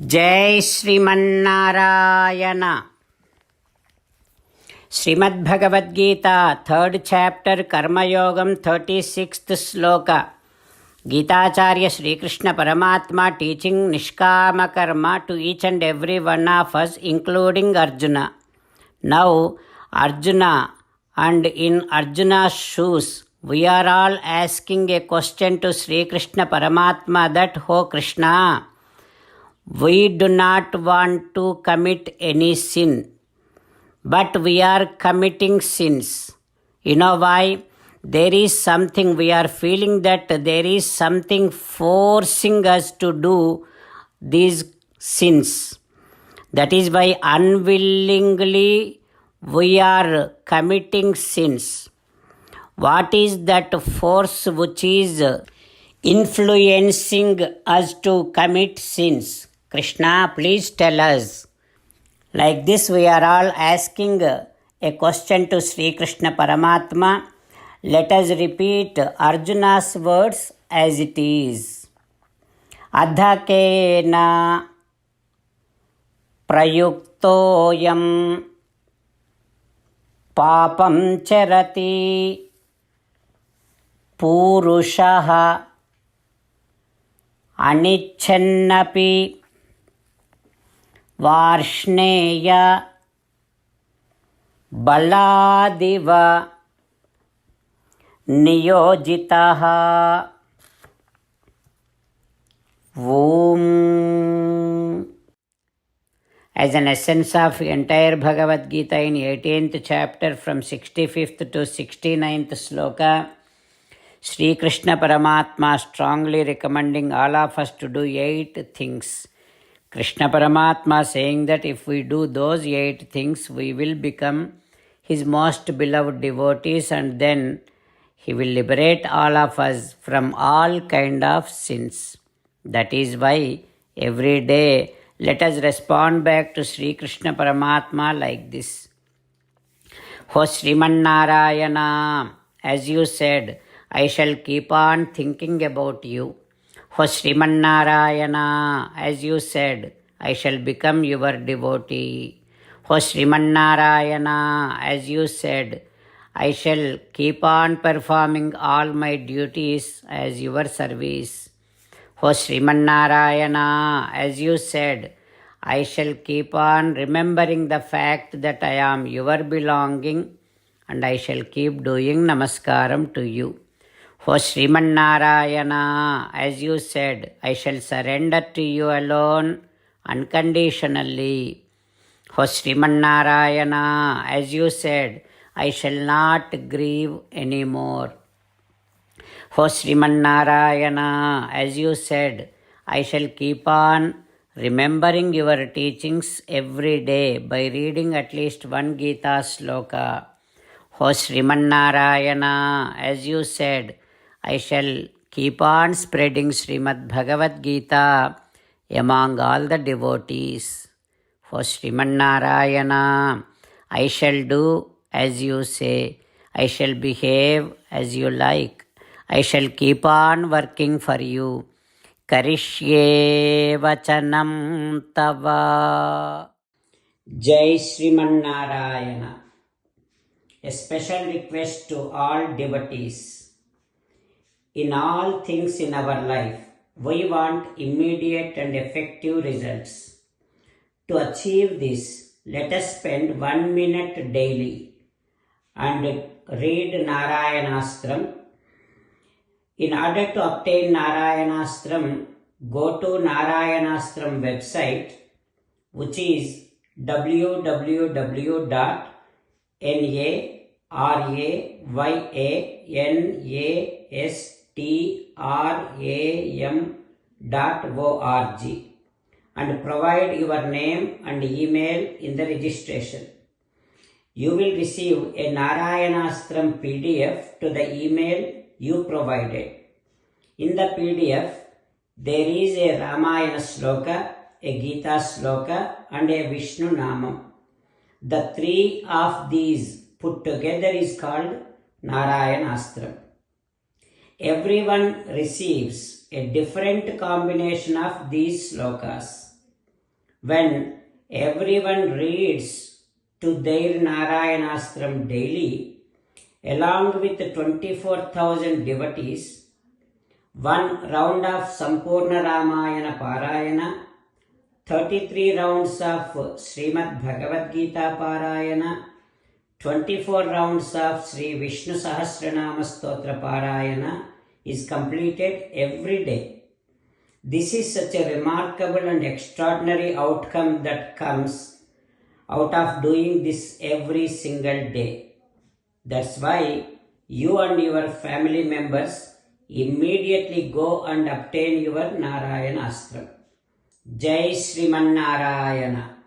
जय Sriman Narayana. Shrimad Bhagavad Gita 3rd chapter कर्मयोगम 36th श्लोक. गीताचार्य श्रीकृष्ण परमात्मा teaching निष्काम कर्म to each and every one of us including Arjuna. Now Arjuna, and in Arjuna's shoes we are all asking a question to Sri Krishna Paramatma that, "Oh Krishna, we do not want to commit any sin, but we are committing sins. You know why? There is something, we are feeling that there is something forcing us to do these sins. That is why unwillingly we are committing sins. What is that force which is influencing us to commit sins? Krishna, please tell us." Like this, we are all asking a question to Sri Krishna Paramatma. Let us repeat Arjuna's words as it is. Adhakena prayuktoyam papam charati purushaha anichannapi varshneya baladiva niyojitaha. Om. As an essence of entire Bhagavad Gita in 18th chapter from 65th to 69th sloka, Sri Krishna Paramatma strongly recommending all of us to do 8 things. Krishna Paramatma saying that if we do those 8 things, we will become His most beloved devotees, and then He will liberate all of us from all kind of sins. That is why every day let us respond back to Sri Krishna Paramatma like this. "O Srimannarayana, as you said, I shall keep on thinking about you. O Srimannarayana, as you said, I shall become your devotee. O Srimannarayana, as you said, I shall keep on performing all my duties as your service. O Srimannarayana, as you said, I shall keep on remembering the fact that I am your belonging, and I shall keep doing namaskaram to you. O Srimannarayana, as you said, I shall surrender to you alone unconditionally. O Srimannarayana, as you said, I shall not grieve anymore. O Srimannarayana, as you said, I shall keep on remembering your teachings every day by reading at least one Gita sloka. O Srimannarayana, as you said, I shall keep on spreading Srimad Bhagavad Gita among all the devotees. O Srimannarayana, I shall do as you say. I shall behave as you like. I shall keep on working for you. Karishye vachanam tava." Jai Srimannarayana. A special request to all devotees. In all things in our life, we want immediate and effective results. To achieve this, let us spend 1 minute daily and read Narayanastram. In order to obtain Narayanastram, go to Narayanastram website, which is www.narayanastram.org, and provide your name and email in the registration. You will receive a Narayanastram PDF to the email you provided. In the PDF, there is a Ramayana sloka, a Gita sloka, and a Vishnu Namam. The 3 of these put together is called Narayanastram. Everyone receives a different combination of these slokas. when everyone reads to their Narayanastram daily, along with 24,000 devotees, one round of Sampurna Ramayana Parayana, 33 rounds of Srimad Bhagavad Gita Parayana, 24 rounds of Sri Vishnu Sahasranama Stotra Parayana is completed every day. This is such a remarkable and extraordinary outcome that comes out of doing this every single day. That's why you and your family members immediately go and obtain your Narayana Astram. Jai Sriman Narayana.